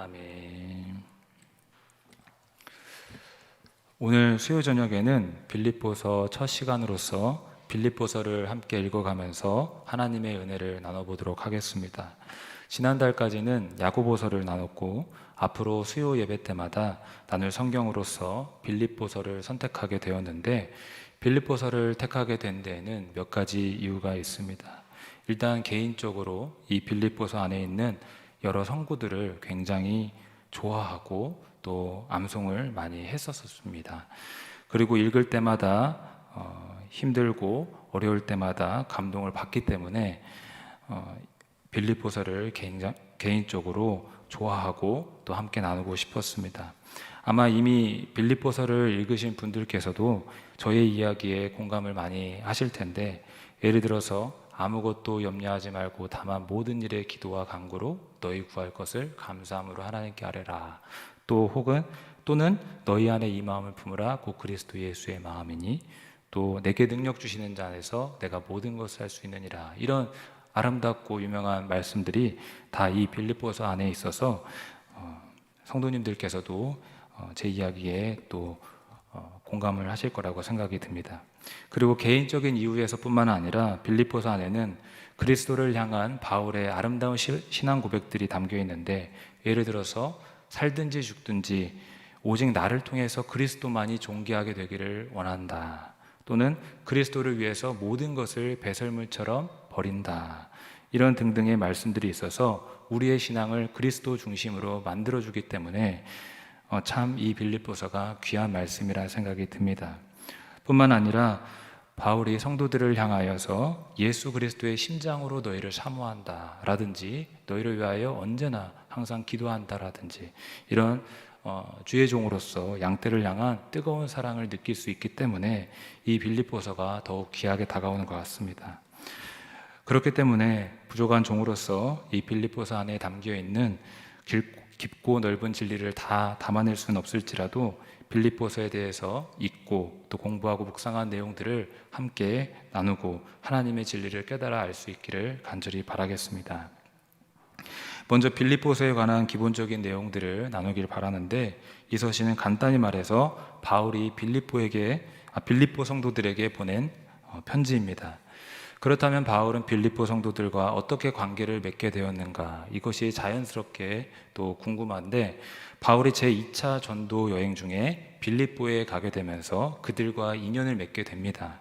아멘. 오늘 수요 저녁에는 빌립보서 첫 시간으로서 빌립보서를 함께 읽어가면서 하나님의 은혜를 나눠보도록 하겠습니다. 지난달까지는 야고보서를 나눴고 앞으로 수요 예배 때마다 나눌 성경으로서 빌립보서를 선택하게 되었는데, 빌립보서를 택하게 된 데에는 몇 가지 이유가 있습니다. 일단 개인적으로 이 빌립보서 안에 있는 여러 성구들을 굉장히 좋아하고 또 암송을 많이 했었습니다. 그리고 읽을 때마다 힘들고 어려울 때마다 감동을 받기 때문에 빌립보서를 개인적으로 좋아하고 또 함께 나누고 싶었습니다. 아마 이미 빌립보서를 읽으신 분들께서도 저의 이야기에 공감을 많이 하실 텐데, 예를 들어서 아무것도 염려하지 말고 다만 모든 일에 기도와 간구로 너희 구할 것을 감사함으로 하나님께 아뢰라. 또는 너희 안에 이 마음을 품으라. 곧 그리스도 예수의 마음이니 또 내게 능력 주시는 자 안에서 내가 모든 것을 할 수 있느니라. 이런 아름답고 유명한 말씀들이 다 이 빌립보서 안에 있어서 성도님들께서도 제 이야기에 또 공감을 하실 거라고 생각이 듭니다. 그리고 개인적인 이유에서뿐만 아니라 빌립보서 안에는 그리스도를 향한 바울의 아름다운 신앙 고백들이 담겨 있는데, 예를 들어서 살든지 죽든지 오직 나를 통해서 그리스도만이 존귀하게 되기를 원한다. 또는 그리스도를 위해서 모든 것을 배설물처럼 버린다. 이런 등등의 말씀들이 있어서 우리의 신앙을 그리스도 중심으로 만들어주기 때문에 참 이 빌립보서가 귀한 말씀이라 생각이 듭니다. 뿐만 아니라 바울이 성도들을 향하여서 예수 그리스도의 심장으로 너희를 사모한다 라든지 너희를 위하여 언제나 항상 기도한다 라든지 이런 주의 종으로서 양떼를 향한 뜨거운 사랑을 느낄 수 있기 때문에 이 빌립보서가 더욱 귀하게 다가오는 것 같습니다. 그렇기 때문에 부족한 종으로서 이 빌립보서 안에 담겨있는 깊고 넓은 진리를 다 담아낼 수는 없을지라도 빌립보서에 대해서 읽고 또 공부하고 묵상한 내용들을 함께 나누고 하나님의 진리를 깨달아 알 수 있기를 간절히 바라겠습니다. 먼저 빌립보서에 관한 기본적인 내용들을 나누길 바라는데, 이 서신은 간단히 말해서 바울이 빌립보 성도들에게 보낸 편지입니다. 그렇다면 바울은 빌립보 성도들과 어떻게 관계를 맺게 되었는가, 이것이 자연스럽게 또 궁금한데, 바울이 제2차 전도 여행 중에 빌립보에 가게 되면서 그들과 인연을 맺게 됩니다.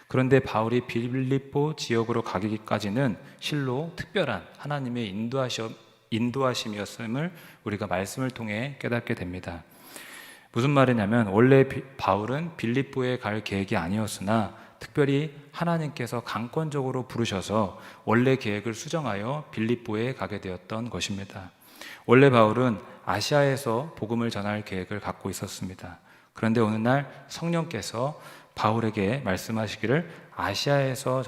그런데 바울이 빌립보 지역으로 가기까지는 실로 특별한 하나님의 인도하심이었음을 우리가 말씀을 통해 깨닫게 됩니다. 무슨 말이냐면, 원래 바울은 빌립보에 갈 계획이 아니었으나 특별히 하나님께서 강권적으로 부르셔서 원래 계획을 수정하여 빌립보에 가게 되었던 것입니다. 원래 바울은 아시아에서 복음을 전할 계획을 갖고 있었습니다. 그런데 어느 날 성령께서 바울에게 말씀하시기를 아시아에서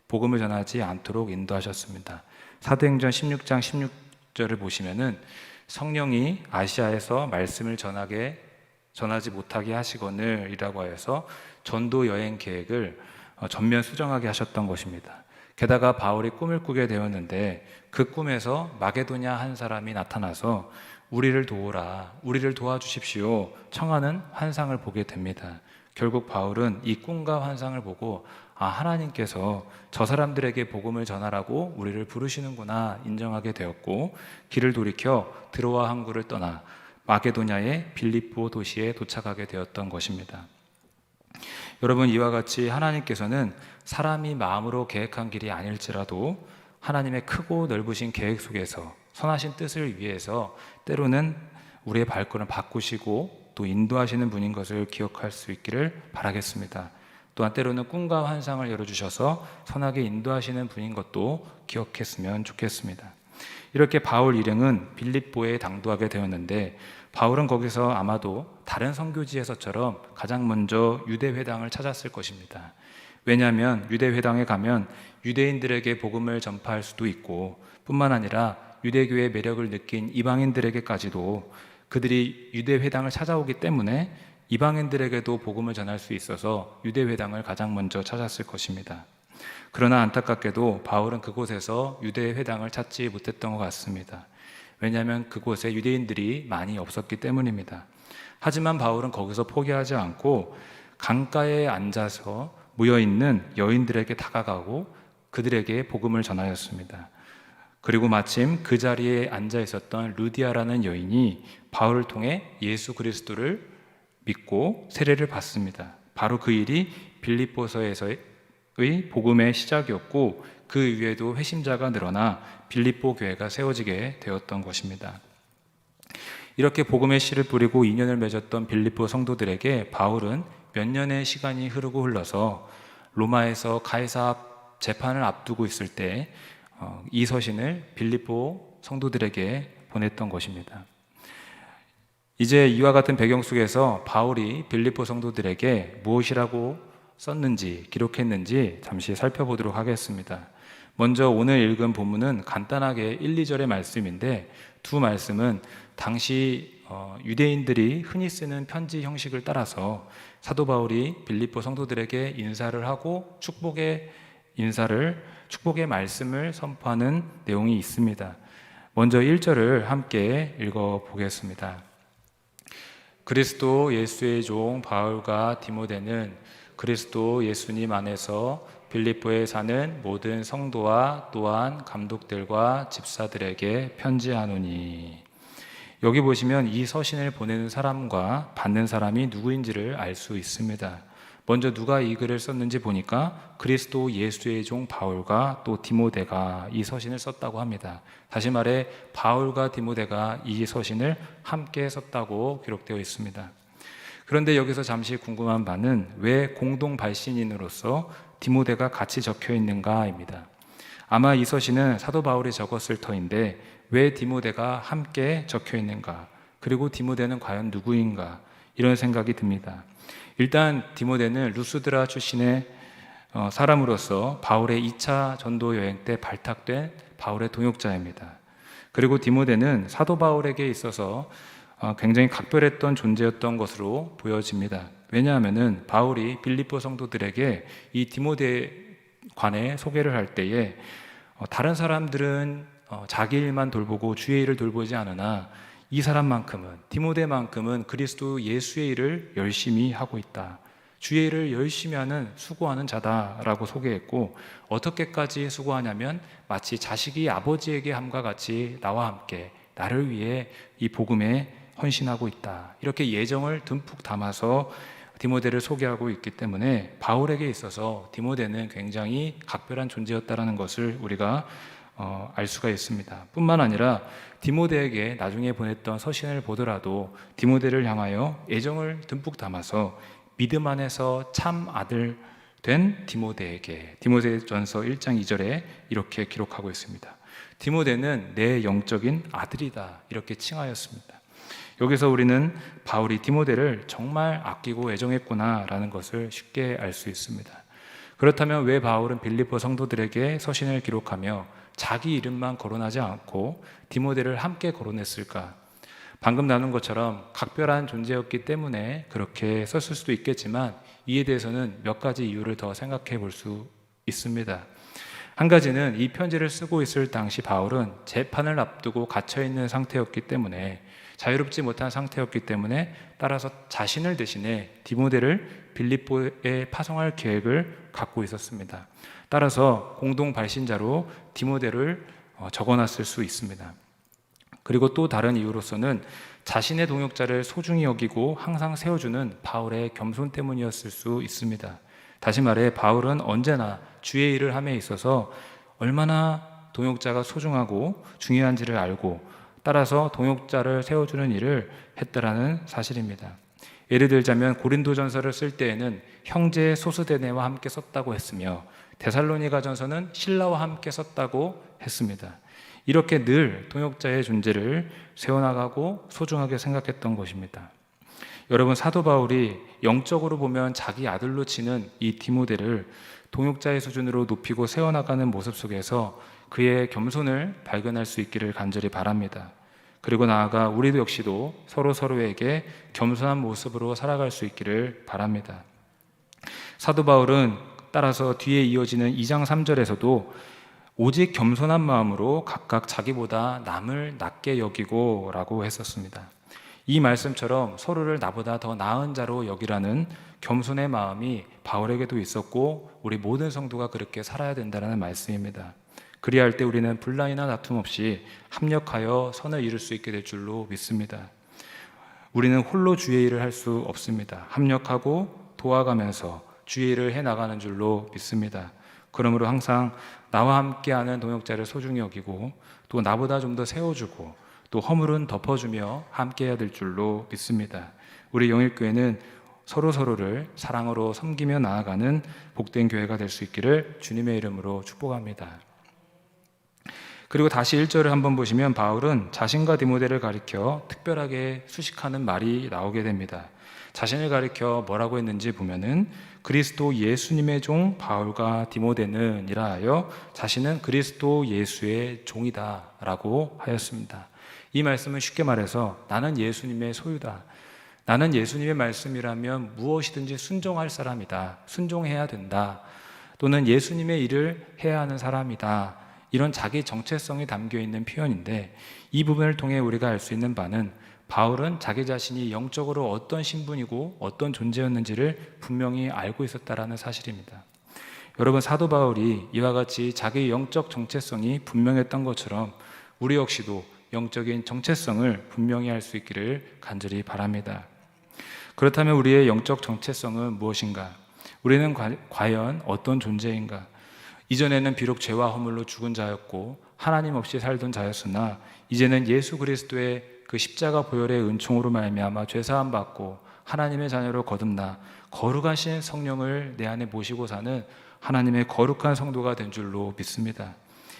복음을 전하지 않도록 인도하셨습니다. 사도행전 16장 16절을 보시면은 성령이 아시아에서 말씀을 전하지 못하게 하시거늘 이라고 하여서 전도 여행 계획을 전면 수정하게 하셨던 것입니다. 게다가 바울이 꿈을 꾸게 되었는데 그 꿈에서 마게도냐 한 사람이 나타나서 우리를 도우라, 우리를 도와주십시오 청하는 환상을 보게 됩니다. 결국 바울은 이 꿈과 환상을 보고 하나님께서 저 사람들에게 복음을 전하라고 우리를 부르시는구나 인정하게 되었고, 길을 돌이켜 드로아 항구를 떠나 마게도냐의 빌립보 도시에 도착하게 되었던 것입니다. 여러분, 이와 같이 하나님께서는 사람이 마음으로 계획한 길이 아닐지라도 하나님의 크고 넓으신 계획 속에서 선하신 뜻을 위해서 때로는 우리의 발걸음을 바꾸시고 또 인도하시는 분인 것을 기억할 수 있기를 바라겠습니다. 또한 때로는 꿈과 환상을 열어주셔서 선하게 인도하시는 분인 것도 기억했으면 좋겠습니다. 이렇게 바울 일행은 빌립보에 당도하게 되었는데, 바울은 거기서 아마도 다른 선교지에서처럼 가장 먼저 유대회당을 찾았을 것입니다. 왜냐하면 유대회당에 가면 유대인들에게 복음을 전파할 수도 있고, 뿐만 아니라 유대교의 매력을 느낀 이방인들에게까지도 그들이 유대회당을 찾아오기 때문에 이방인들에게도 복음을 전할 수 있어서 유대회당을 가장 먼저 찾았을 것입니다. 그러나 안타깝게도 바울은 그곳에서 유대회당을 찾지 못했던 것 같습니다. 왜냐하면 그곳에 유대인들이 많이 없었기 때문입니다. 하지만 바울은 거기서 포기하지 않고 강가에 앉아서 모여있는 여인들에게 다가가고 그들에게 복음을 전하였습니다. 그리고 마침 그 자리에 앉아 있었던 루디아라는 여인이 바울을 통해 예수 그리스도를 믿고 세례를 받습니다. 바로 그 일이 빌립보서에서의 복음의 시작이었고 그 위에도 회심자가 늘어나 빌립보 교회가 세워지게 되었던 것입니다. 이렇게 복음의 씨를 뿌리고 인연을 맺었던 빌립보 성도들에게 바울은 몇 년의 시간이 흐르고 흘러서 로마에서 가이사 재판을 앞두고 있을 때 이 서신을 빌립보 성도들에게 보냈던 것입니다. 이제 이와 같은 배경 속에서 바울이 빌립보 성도들에게 무엇이라고 썼는지 기록했는지 잠시 살펴보도록 하겠습니다. 먼저 오늘 읽은 본문은 간단하게 1, 2절의 말씀인데 두 말씀은 당시 유대인들이 흔히 쓰는 편지 형식을 따라서 사도 바울이 빌립보 성도들에게 인사를 하고 축복의 말씀을 선포하는 내용이 있습니다. 먼저 1절을 함께 읽어보겠습니다. 그리스도 예수의 종 바울과 디모데는 그리스도 예수님 안에서 빌립보에 사는 모든 성도와 또한 감독들과 집사들에게 편지하노니. 여기 보시면 이 서신을 보내는 사람과 받는 사람이 누구인지를 알 수 있습니다. 먼저 누가 이 글을 썼는지 보니까 그리스도 예수의 종 바울과 또 디모데가 이 서신을 썼다고 합니다. 다시 말해 바울과 디모데가 이 서신을 함께 썼다고 기록되어 있습니다. 그런데 여기서 잠시 궁금한 바는 왜 공동 발신인으로서 디모데가 같이 적혀 있는가입니다. 아마 이 서신은 사도 바울이 적었을 터인데 왜 디모데가 함께 적혀 있는가? 그리고 디모데는 과연 누구인가? 이런 생각이 듭니다. 일단 디모데는 루스드라 출신의 사람으로서 바울의 2차 전도 여행 때 발탁된 바울의 동역자입니다. 그리고 디모데는 사도 바울에게 있어서 굉장히 각별했던 존재였던 것으로 보여집니다. 왜냐하면 바울이 빌립보 성도들에게 이 디모데에 관해 소개를 할 때에 다른 사람들은 자기 일만 돌보고 주의 일을 돌보지 않으나 이 사람만큼은, 디모데만큼은 그리스도 예수의 일을 열심히 하고 있다. 주의 일을 열심히 하는 수고하는 자다라고 소개했고, 어떻게까지 수고하냐면 마치 자식이 아버지에게 함과 같이 나와 함께 나를 위해 이 복음에 헌신하고 있다. 이렇게 예정을 듬뿍 담아서 디모데를 소개하고 있기 때문에 바울에게 있어서 디모데는 굉장히 각별한 존재였다는 것을 우리가 알 수가 있습니다. 뿐만 아니라 디모데에게 나중에 보냈던 서신을 보더라도 디모데를 향하여 애정을 듬뿍 담아서 믿음 안에서 참 아들 된 디모데에게 디모데전서 1장 2절에 이렇게 기록하고 있습니다. 디모데는 내 영적인 아들이다 이렇게 칭하였습니다. 여기서 우리는 바울이 디모데를 정말 아끼고 애정했구나라는 것을 쉽게 알 수 있습니다. 그렇다면 왜 바울은 빌립보 성도들에게 서신을 기록하며 자기 이름만 거론하지 않고 디모데를 함께 거론했을까? 방금 나눈 것처럼 각별한 존재였기 때문에 그렇게 썼을 수도 있겠지만 이에 대해서는 몇 가지 이유를 더 생각해 볼 수 있습니다. 한 가지는 이 편지를 쓰고 있을 당시 바울은 재판을 앞두고 갇혀있는 상태였기 때문에 자유롭지 못한 상태였기 때문에 따라서 자신을 대신해 디모데를 빌립보에 파송할 계획을 갖고 있었습니다. 따라서 공동 발신자로 디모데를 적어놨을 수 있습니다. 그리고 또 다른 이유로서는 자신의 동역자를 소중히 여기고 항상 세워주는 바울의 겸손 때문이었을 수 있습니다. 다시 말해 바울은 언제나 주의 일을 함에 있어서 얼마나 동역자가 소중하고 중요한지를 알고 따라서 동역자를 세워주는 일을 했다라는 사실입니다. 예를 들자면 고린도전서를 쓸 때에는 형제 소스데네와 함께 썼다고 했으며 데살로니가전서는 실라와 함께 썼다고 했습니다. 이렇게 늘 동역자의 존재를 세워나가고 소중하게 생각했던 것입니다. 여러분, 사도 바울이 영적으로 보면 자기 아들로 치는 이 디모데를 동역자의 수준으로 높이고 세워나가는 모습 속에서 그의 겸손을 발견할 수 있기를 간절히 바랍니다. 그리고 나아가 우리도 역시도 서로에게 겸손한 모습으로 살아갈 수 있기를 바랍니다. 사도 바울은 따라서 뒤에 이어지는 2장 3절에서도 오직 겸손한 마음으로 각각 자기보다 남을 낮게 여기고 라고 했었습니다. 이 말씀처럼 서로를 나보다 더 나은 자로 여기라는 겸손의 마음이 바울에게도 있었고 우리 모든 성도가 그렇게 살아야 된다는 말씀입니다. 그리할 때 우리는 분란이나 다툼 없이 합력하여 선을 이룰 수 있게 될 줄로 믿습니다. 우리는 홀로 주의 일을 할 수 없습니다. 합력하고 도와가면서 주의 일을 해나가는 줄로 믿습니다. 그러므로 항상 나와 함께하는 동역자를 소중히 여기고 또 나보다 좀 더 세워주고 또 허물은 덮어주며 함께해야 될 줄로 믿습니다. 우리 영일교회는 서로서로를 사랑으로 섬기며 나아가는 복된 교회가 될 수 있기를 주님의 이름으로 축복합니다. 그리고 다시 1절을 한번 보시면 바울은 자신과 디모데를 가리켜 특별하게 수식하는 말이 나오게 됩니다. 자신을 가리켜 뭐라고 했는지 보면은 그리스도 예수님의 종 바울과 디모데는 이라 하여 자신은 그리스도 예수의 종이다 라고 하였습니다. 이 말씀은 쉽게 말해서 나는 예수님의 소유다. 나는 예수님의 말씀이라면 무엇이든지 순종할 사람이다. 순종해야 된다. 또는 예수님의 일을 해야 하는 사람이다. 이런 자기 정체성이 담겨 있는 표현인데 이 부분을 통해 우리가 알 수 있는 바는 바울은 자기 자신이 영적으로 어떤 신분이고 어떤 존재였는지를 분명히 알고 있었다는 사실입니다. 여러분, 사도 바울이 이와 같이 자기 영적 정체성이 분명했던 것처럼 우리 역시도 영적인 정체성을 분명히 할 수 있기를 간절히 바랍니다. 그렇다면 우리의 영적 정체성은 무엇인가? 우리는 과연 어떤 존재인가? 이전에는 비록 죄와 허물로 죽은 자였고 하나님 없이 살던 자였으나 이제는 예수 그리스도의 그 십자가 보혈의 은총으로 말미암아 죄사함 받고 하나님의 자녀로 거듭나 거룩하신 성령을 내 안에 모시고 사는 하나님의 거룩한 성도가 된 줄로 믿습니다.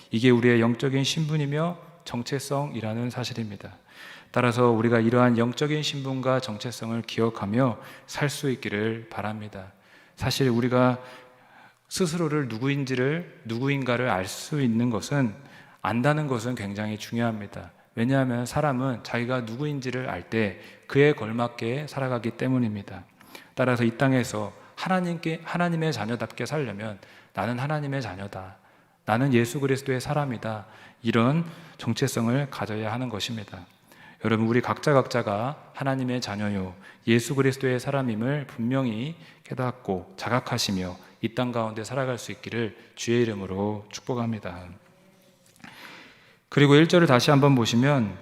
이게 우리의 영적인 신분이며 정체성이라는 사실입니다. 따라서 우리가 이러한 영적인 신분과 정체성을 기억하며 살 수 있기를 바랍니다. 사실 우리가 스스로를 누구인가를 알 수 있는 것은 안다는 것은 굉장히 중요합니다. 왜냐하면 사람은 자기가 누구인지를 알 때 그에 걸맞게 살아가기 때문입니다. 따라서 이 땅에서 하나님의 자녀답게 살려면 나는 하나님의 자녀다. 나는 예수 그리스도의 사람이다. 이런 정체성을 가져야 하는 것입니다. 여러분, 우리 각자가 하나님의 자녀요 예수 그리스도의 사람임을 분명히 깨닫고 자각하시며 이 땅 가운데 살아갈 수 있기를 주의 이름으로 축복합니다. 그리고 1절을 다시 한번 보시면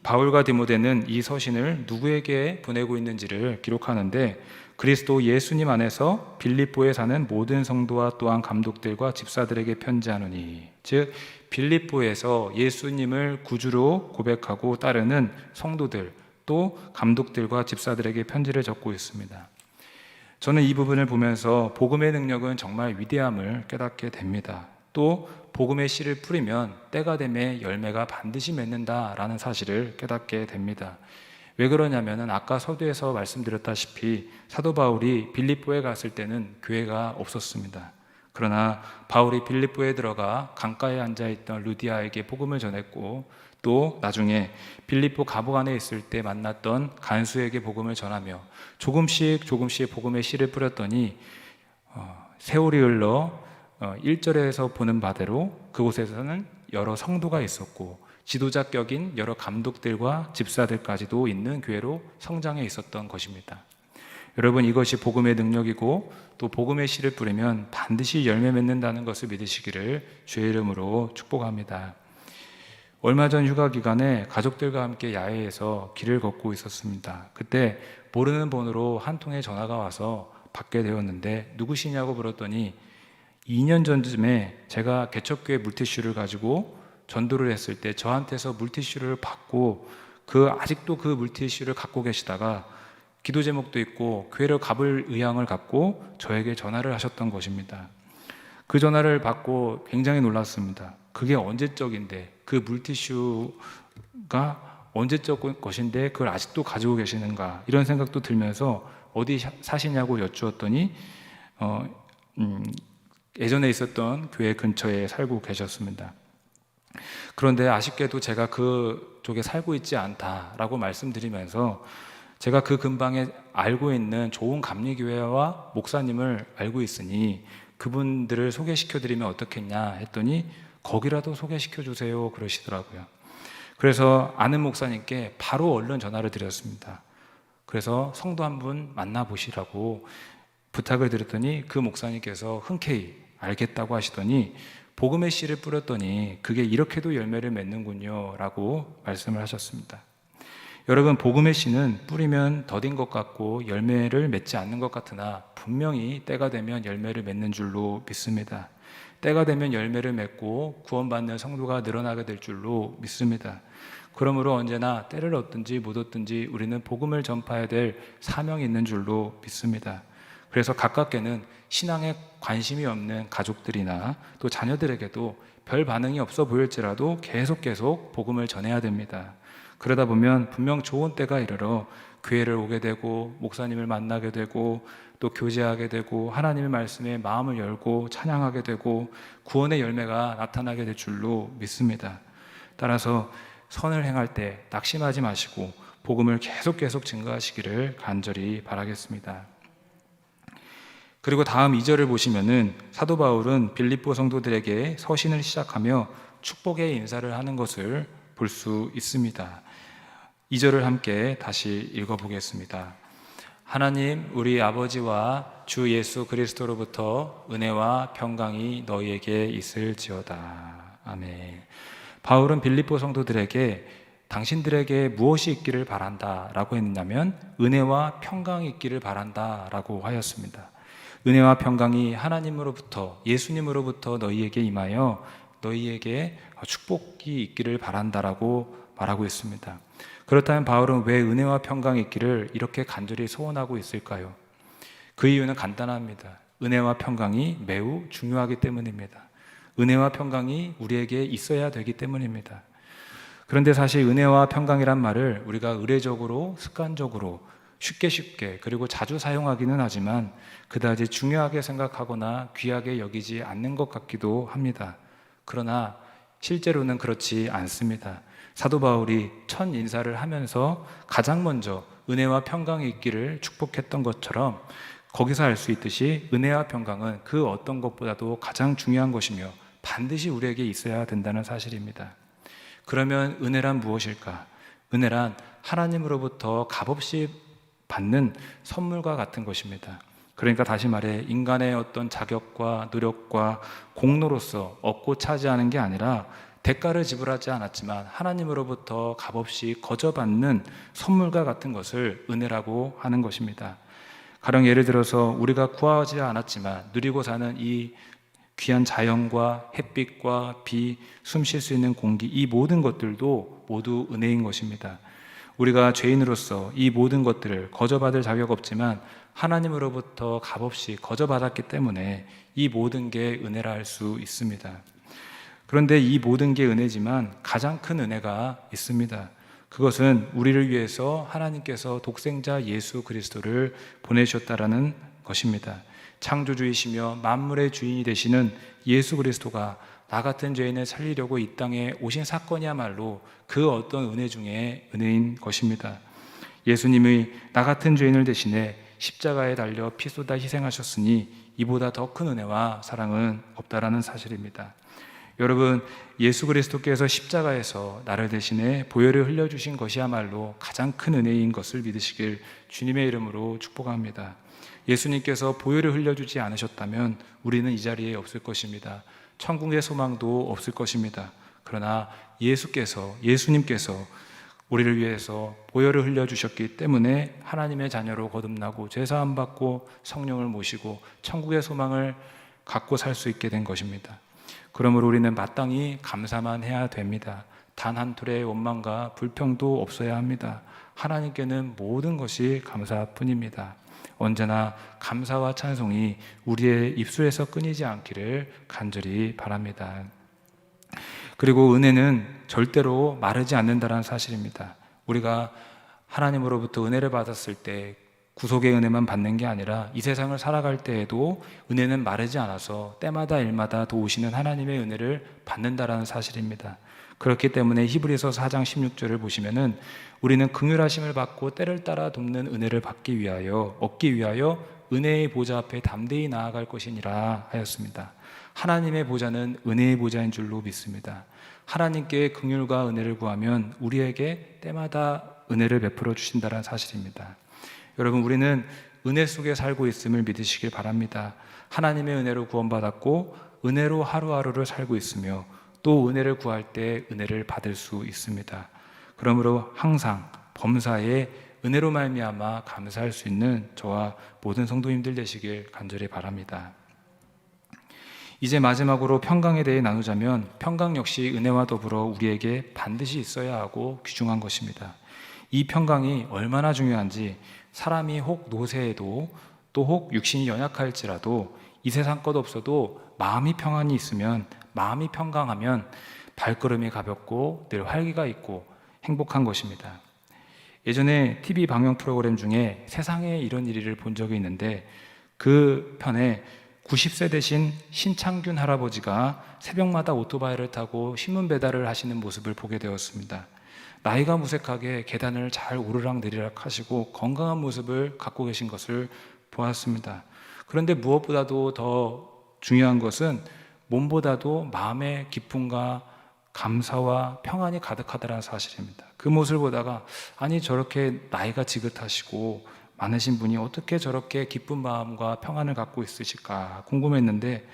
바울과 디모데는 이 서신을 누구에게 보내고 있는지를 기록하는데 그리스도 예수님 안에서 빌립보에 사는 모든 성도와 또한 감독들과 집사들에게 편지하노니, 즉 빌립보에서 예수님을 구주로 고백하고 따르는 성도들 또 감독들과 집사들에게 편지를 적고 있습니다. 저는 이 부분을 보면서 복음의 능력은 정말 위대함을 깨닫게 됩니다. 또 복음의 씨를 뿌리면 때가 되매 열매가 반드시 맺는다라는 사실을 깨닫게 됩니다. 왜 그러냐면은 아까 서두에서 말씀드렸다시피 사도 바울이 빌립보에 갔을 때는 교회가 없었습니다. 그러나 바울이 빌립보에 들어가 강가에 앉아있던 루디아에게 복음을 전했고 또 나중에 빌립보 감옥 안에 있을 때 만났던 간수에게 복음을 전하며 조금씩 복음의 씨를 뿌렸더니 세월이 흘러 1절에서 보는 바대로 그곳에서는 여러 성도가 있었고 지도자격인 여러 감독들과 집사들까지도 있는 교회로 성장해 있었던 것입니다. 여러분, 이것이 복음의 능력이고 또 복음의 씨를 뿌리면 반드시 열매 맺는다는 것을 믿으시기를 주의 이름으로 축복합니다. 얼마 전 휴가 기간에 가족들과 함께 야외에서 길을 걷고 있었습니다. 그때 모르는 번호로 한 통의 전화가 와서 받게 되었는데 누구시냐고 물었더니 2년 전쯤에 제가 개척교회 물티슈를 가지고 전도를 했을 때 저한테서 물티슈를 받고 아직도 그 물티슈를 갖고 계시다가 기도 제목도 있고 교회를 가볼 의향을 갖고 저에게 전화를 하셨던 것입니다. 그 전화를 받고 굉장히 놀랐습니다. 그게 언제적인데 그 물티슈가 언제적 것인데 그걸 아직도 가지고 계시는가 이런 생각도 들면서 어디 사시냐고 여쭈었더니 예전에 있었던 교회 근처에 살고 계셨습니다. 그런데 아쉽게도 제가 그쪽에 살고 있지 않다라고 말씀드리면서 제가 그 근방에 알고 있는 좋은 감리교회와 목사님을 알고 있으니 그분들을 소개시켜드리면 어떻겠냐 했더니 거기라도 소개시켜 주세요 그러시더라고요. 그래서 아는 목사님께 바로 얼른 전화를 드렸습니다. 그래서 성도 한 분 만나보시라고 부탁을 드렸더니 그 목사님께서 흔쾌히 알겠다고 하시더니 복음의 씨를 뿌렸더니 그게 이렇게도 열매를 맺는군요 라고 말씀을 하셨습니다. 여러분, 복음의 씨는 뿌리면 더딘 것 같고 열매를 맺지 않는 것 같으나 분명히 때가 되면 열매를 맺는 줄로 믿습니다. 때가 되면 열매를 맺고 구원받는 성도가 늘어나게 될 줄로 믿습니다. 그러므로 언제나 때를 얻든지 못 얻든지 우리는 복음을 전파해야 될 사명이 있는 줄로 믿습니다. 그래서 가깝게는 신앙에 관심이 없는 가족들이나 또 자녀들에게도 별 반응이 없어 보일지라도 계속 복음을 전해야 됩니다. 그러다 보면 분명 좋은 때가 이르러 교회를 오게 되고 목사님을 만나게 되고 또 교제하게 되고 하나님의 말씀에 마음을 열고 찬양하게 되고 구원의 열매가 나타나게 될 줄로 믿습니다. 따라서 선을 행할 때 낙심하지 마시고 복음을 계속 증거하시기를 간절히 바라겠습니다. 그리고 다음 2절을 보시면은 사도 바울은 빌립보 성도들에게 서신을 시작하며 축복의 인사를 하는 것을 볼 수 있습니다. 2절을 함께 다시 읽어보겠습니다. 하나님 우리 아버지와 주 예수 그리스도로부터 은혜와 평강이 너희에게 있을지어다. 아멘. 바울은 빌립보 성도들에게 당신들에게 무엇이 있기를 바란다 라고 했냐면 은혜와 평강이 있기를 바란다 라고 하였습니다. 은혜와 평강이 하나님으로부터 예수님으로부터 너희에게 임하여 너희에게 축복이 있기를 바란다라고 말하고 있습니다. 그렇다면 바울은 왜 은혜와 평강이 있기를 이렇게 간절히 소원하고 있을까요? 그 이유는 간단합니다. 은혜와 평강이 매우 중요하기 때문입니다. 은혜와 평강이 우리에게 있어야 되기 때문입니다. 그런데 사실 은혜와 평강이란 말을 우리가 의례적으로 습관적으로 쉽게 그리고 자주 사용하기는 하지만 그다지 중요하게 생각하거나 귀하게 여기지 않는 것 같기도 합니다. 그러나 실제로는 그렇지 않습니다. 사도 바울이 첫 인사를 하면서 가장 먼저 은혜와 평강이 있기를 축복했던 것처럼 거기서 알 수 있듯이 은혜와 평강은 그 어떤 것보다도 가장 중요한 것이며 반드시 우리에게 있어야 된다는 사실입니다. 그러면 은혜란 무엇일까? 은혜란 하나님으로부터 값없이 받는 선물과 같은 것입니다. 그러니까 다시 말해 인간의 어떤 자격과 노력과 공로로서 얻고 차지하는 게 아니라 대가를 지불하지 않았지만 하나님으로부터 값없이 거저받는 선물과 같은 것을 은혜라고 하는 것입니다. 가령 예를 들어서 우리가 구하지 않았지만 누리고 사는 이 귀한 자연과 햇빛과 비, 숨 쉴 수 있는 공기, 이 모든 것들도 모두 은혜인 것입니다. 우리가 죄인으로서 이 모든 것들을 거저받을 자격 없지만 하나님으로부터 값없이 거저받았기 때문에 이 모든 게 은혜라 할 수 있습니다. 그런데 이 모든 게 은혜지만 가장 큰 은혜가 있습니다. 그것은 우리를 위해서 하나님께서 독생자 예수 그리스도를 보내주셨다라는 것입니다. 창조주이시며 만물의 주인이 되시는 예수 그리스도가 나 같은 죄인을 살리려고 이 땅에 오신 사건이야말로 그 어떤 은혜 중에 은혜인 것입니다. 예수님이 나 같은 죄인을 대신해 십자가에 달려 피 쏟아 희생하셨으니 이보다 더 큰 은혜와 사랑은 없다라는 사실입니다. 여러분, 예수 그리스도께서 십자가에서 나를 대신해 보혈을 흘려주신 것이야말로 가장 큰 은혜인 것을 믿으시길 주님의 이름으로 축복합니다. 예수님께서 보혈을 흘려주지 않으셨다면 우리는 이 자리에 없을 것입니다. 천국의 소망도 없을 것입니다. 그러나 예수님께서 우리를 위해서 보혈을 흘려주셨기 때문에 하나님의 자녀로 거듭나고 죄사함 받고 성령을 모시고 천국의 소망을 갖고 살 수 있게 된 것입니다. 그러므로 우리는 마땅히 감사만 해야 됩니다. 단 한 톨의 원망과 불평도 없어야 합니다. 하나님께는 모든 것이 감사뿐입니다. 언제나 감사와 찬송이 우리의 입술에서 끊이지 않기를 간절히 바랍니다. 그리고 은혜는 절대로 마르지 않는다는 사실입니다. 우리가 하나님으로부터 은혜를 받았을 때 구속의 은혜만 받는 게 아니라 이 세상을 살아갈 때에도 은혜는 마르지 않아서 때마다 일마다 도우시는 하나님의 은혜를 받는다라는 사실입니다. 그렇기 때문에 히브리서 4장 16절을 보시면은 우리는 긍휼하심을 받고 때를 따라 돕는 은혜를 얻기 위하여 은혜의 보좌 앞에 담대히 나아갈 것이니라 하였습니다. 하나님의 보좌는 은혜의 보좌인 줄로 믿습니다. 하나님께 긍휼과 은혜를 구하면 우리에게 때마다 은혜를 베풀어 주신다는 사실입니다. 여러분, 우리는 은혜 속에 살고 있음을 믿으시길 바랍니다. 하나님의 은혜로 구원받았고 은혜로 하루하루를 살고 있으며 또 은혜를 구할 때 은혜를 받을 수 있습니다. 그러므로 항상 범사에 은혜로 말미암아 감사할 수 있는 저와 모든 성도님들 되시길 간절히 바랍니다. 이제 마지막으로 평강에 대해 나누자면 평강 역시 은혜와 더불어 우리에게 반드시 있어야 하고 귀중한 것입니다. 이 평강이 얼마나 중요한지 사람이 혹 노쇠해도 또 혹 육신이 연약할지라도 이 세상 것 없어도 마음이 평안이 있으면, 마음이 평강하면 발걸음이 가볍고 늘 활기가 있고 행복한 것입니다. 예전에 TV 방영 프로그램 중에 세상에 이런 일을 본 적이 있는데 그 편에 90세 되신 신창균 할아버지가 새벽마다 오토바이를 타고 신문 배달을 하시는 모습을 보게 되었습니다. 나이가 무색하게 계단을 잘 오르락내리락 하시고 건강한 모습을 갖고 계신 것을 보았습니다. 그런데 무엇보다도 더 중요한 것은 몸보다도 마음의 기쁨과 감사와 평안이 가득하다는 사실입니다. 그 모습을 보다가 아니 저렇게 나이가 지긋하시고 많으신 분이 어떻게 저렇게 기쁜 마음과 평안을 갖고 있으실까 궁금했는데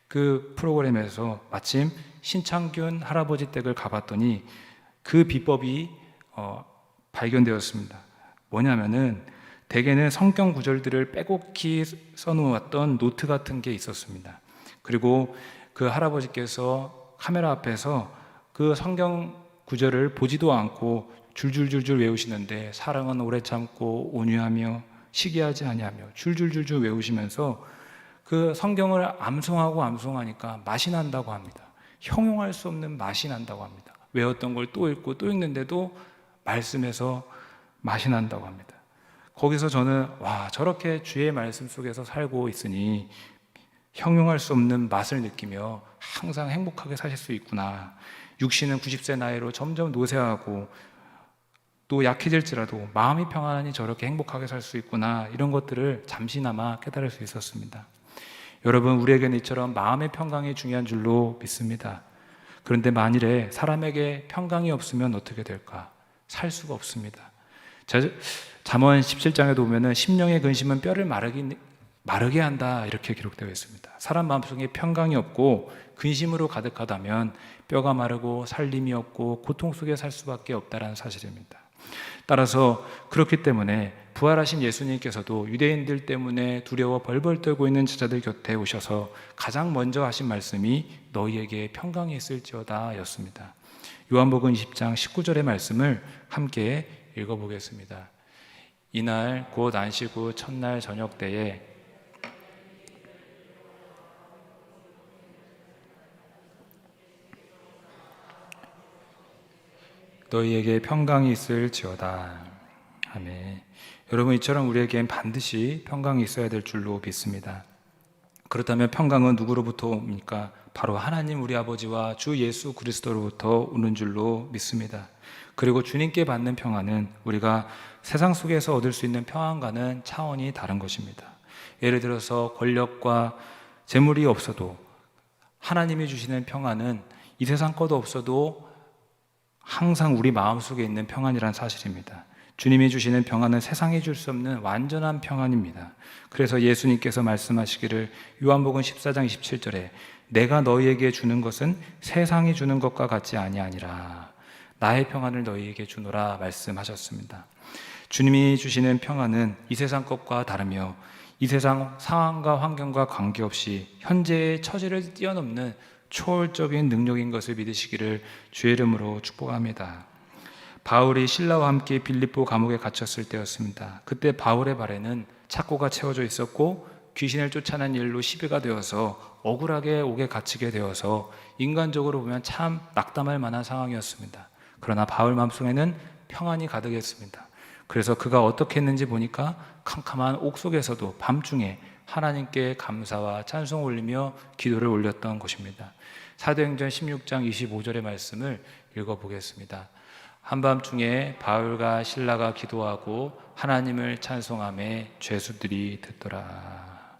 그 프로그램에서 마침 신창균 할아버지 댁을 가봤더니 그 비법이 발견되었습니다. 뭐냐면은 대개는 성경 구절들을 빼곡히 써놓았던 노트 같은 게 있었습니다. 그리고 그 할아버지께서 카메라 앞에서 그 성경 구절을 보지도 않고 줄줄줄줄 외우시는데 사랑은 오래 참고 온유하며 시기하지 아니하며 줄줄줄줄 외우시면서 그 성경을 암송하니까 맛이 난다고 합니다. 형용할 수 없는 맛이 난다고 합니다. 외웠던 걸 또 읽고 또 읽는데도 말씀에서 맛이 난다고 합니다. 거기서 저는 저렇게 주의 말씀 속에서 살고 있으니 형용할 수 없는 맛을 느끼며 항상 행복하게 사실 수 있구나. 육신은 90세 나이로 점점 노쇠하고 또 약해질지라도 마음이 평안하니 저렇게 행복하게 살 수 있구나. 이런 것들을 잠시나마 깨달을 수 있었습니다. 여러분, 우리에게는 이처럼 마음의 평강이 중요한 줄로 믿습니다. 그런데 만일에 사람에게 평강이 없으면 어떻게 될까? 살 수가 없습니다. 잠언 17장에도 보면은 심령의 근심은 뼈를 마르게 한다 이렇게 기록되어 있습니다. 사람 마음속에 평강이 없고 근심으로 가득하다면 뼈가 마르고 살림이 없고 고통 속에 살 수밖에 없다는 사실입니다. 따라서 그렇기 때문에 부활하신 예수님께서도 유대인들 때문에 두려워 벌벌 떨고 있는 제자들 곁에 오셔서 가장 먼저 하신 말씀이 너희에게 평강이 있을지어다 였습니다. 요한복음 20장 19절의 말씀을 함께 읽어보겠습니다. 이날 곧 안식 후 첫날 저녁 때에 너희에게 평강이 있을지어다. 아멘. 여러분, 이처럼 우리에겐 반드시 평강이 있어야 될 줄로 믿습니다. 그렇다면 평강은 누구로부터 옵니까? 바로 하나님 우리 아버지와 주 예수 그리스도로부터 오는 줄로 믿습니다. 그리고 주님께 받는 평안은 우리가 세상 속에서 얻을 수 있는 평안과는 차원이 다른 것입니다. 예를 들어서 권력과 재물이 없어도 하나님이 주시는 평안은 이 세상 것도 없어도 항상 우리 마음속에 있는 평안이란 사실입니다. 주님이 주시는 평안은 세상이 줄 수 없는 완전한 평안입니다. 그래서 예수님께서 말씀하시기를 요한복음 14장 27절에 내가 너희에게 주는 것은 세상이 주는 것과 같지 아니하니라. 나의 평안을 너희에게 주노라 말씀하셨습니다. 주님이 주시는 평안은 이 세상 것과 다르며 이 세상 상황과 환경과 관계없이 현재의 처지를 뛰어넘는 초월적인 능력인 것을 믿으시기를 주의 이름으로 축복합니다. 바울이 신라와 함께 빌립보 감옥에 갇혔을 때였습니다. 그때 바울의 발에는 착고가 채워져 있었고 귀신을 쫓아낸 일로 시비가 되어서 억울하게 옥에 갇히게 되어서 인간적으로 보면 참 낙담할 만한 상황이었습니다. 그러나 바울 마음속에는 평안이 가득했습니다. 그래서 그가 어떻게 했는지 보니까 캄캄한 옥 속에서도 밤중에 하나님께 감사와 찬송 올리며 기도를 올렸던 것입니다. 사도행전 16장 25절의 말씀을 읽어보겠습니다. 한밤중에 바울과 실라가 기도하고 하나님을 찬송하며 죄수들이 듣더라.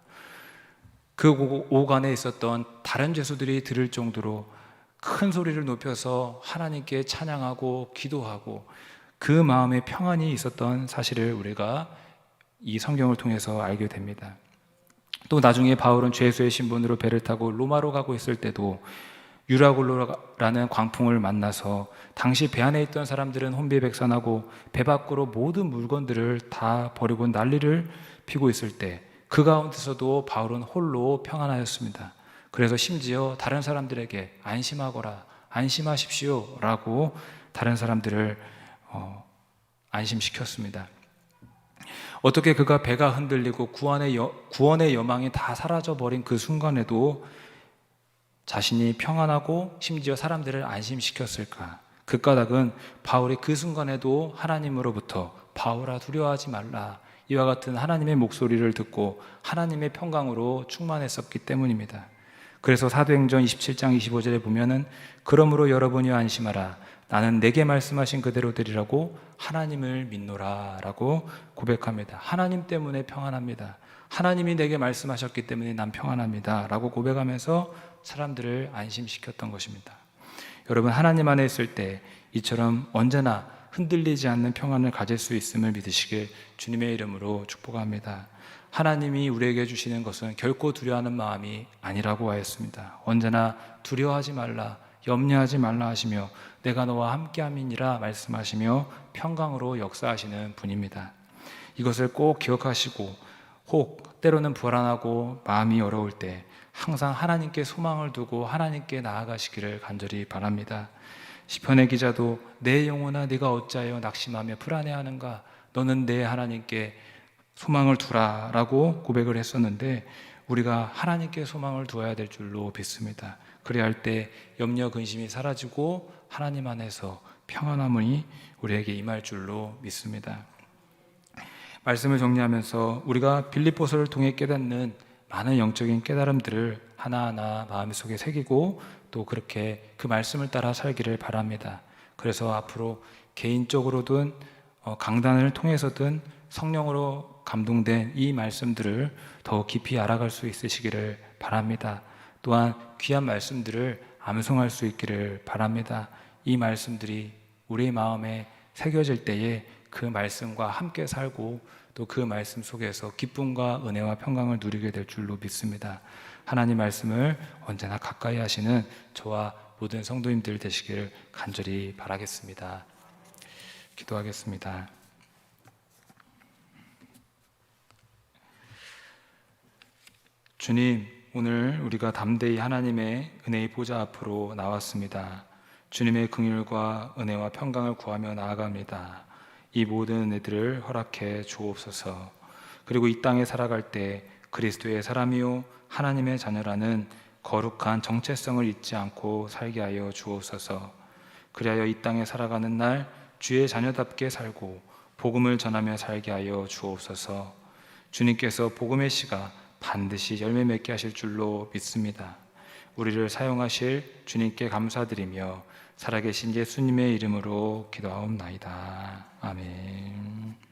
그 오간에 있었던 다른 죄수들이 들을 정도로 큰 소리를 높여서 하나님께 찬양하고 기도하고 그 마음에 평안이 있었던 사실을 우리가 이 성경을 통해서 알게 됩니다. 또 나중에 바울은 죄수의 신분으로 배를 타고 로마로 가고 있을 때도 유라굴로라는 광풍을 만나서 당시 배 안에 있던 사람들은 혼비백산하고 배 밖으로 모든 물건들을 다 버리고 난리를 피고 있을 때 그 가운데서도 바울은 홀로 평안하였습니다. 그래서 심지어 다른 사람들에게 안심하거라, 안심하십시오 라고 다른 사람들을 안심시켰습니다. 어떻게 그가 배가 흔들리고 구원의 여망이 다 사라져버린 그 순간에도 자신이 평안하고 심지어 사람들을 안심시켰을까? 그 까닭은 바울이 그 순간에도 하나님으로부터 바울아 두려워하지 말라, 이와 같은 하나님의 목소리를 듣고 하나님의 평강으로 충만했었기 때문입니다. 그래서 사도행전 27장 25절에 보면은 그러므로 여러분이 안심하라, 나는 내게 말씀하신 그대로 되리라고 하나님을 믿노라 라고 고백합니다. 하나님 때문에 평안합니다. 하나님이 내게 말씀하셨기 때문에 난 평안합니다 라고 고백하면서 사람들을 안심시켰던 것입니다. 여러분, 하나님 안에 있을 때 이처럼 언제나 흔들리지 않는 평안을 가질 수 있음을 믿으시길 주님의 이름으로 축복합니다. 하나님이 우리에게 주시는 것은 결코 두려워하는 마음이 아니라고 하였습니다. 언제나 두려워하지 말라, 염려하지 말라 하시며 내가 너와 함께함이니라 말씀하시며 평강으로 역사하시는 분입니다. 이것을 꼭 기억하시고 혹 때로는 불안하고 마음이 어려울 때 항상 하나님께 소망을 두고 하나님께 나아가시기를 간절히 바랍니다. 시편의 기자도 내 영혼아 네가 어찌하여 낙심하며 불안해하는가, 너는 내 하나님께 소망을 두라 라고 고백을 했었는데 우리가 하나님께 소망을 두어야 될 줄로 믿습니다. 그래야 할 때 염려 근심이 사라지고 하나님 안에서 평안함이 우리에게 임할 줄로 믿습니다. 말씀을 정리하면서 우리가 빌립보서를 통해 깨닫는 많은 영적인 깨달음들을 하나하나 마음속에 새기고 또 그렇게 그 말씀을 따라 살기를 바랍니다. 그래서 앞으로 개인적으로든 강단을 통해서든 성령으로 감동된 이 말씀들을 더 깊이 알아갈 수 있으시기를 바랍니다. 또한 귀한 말씀들을 암송할 수 있기를 바랍니다. 이 말씀들이 우리 마음에 새겨질 때에 그 말씀과 함께 살고 또 그 말씀 속에서 기쁨과 은혜와 평강을 누리게 될 줄로 믿습니다. 하나님 말씀을 언제나 가까이 하시는 저와 모든 성도님들 되시기를 간절히 바라겠습니다. 기도하겠습니다. 주님, 오늘 우리가 담대히 하나님의 은혜의 보좌 앞으로 나왔습니다. 주님의 긍휼과 은혜와 평강을 구하며 나아갑니다. 이 모든 은혜들을 허락해 주옵소서. 그리고 이 땅에 살아갈 때 그리스도의 사람이요 하나님의 자녀라는 거룩한 정체성을 잊지 않고 살게 하여 주옵소서. 그리하여 이 땅에 살아가는 날 주의 자녀답게 살고 복음을 전하며 살게 하여 주옵소서. 주님께서 복음의 씨가 반드시 열매 맺게 하실 줄로 믿습니다. 우리를 사용하실 주님께 감사드리며 살아계신 예수님의 이름으로 기도하옵나이다. 아멘.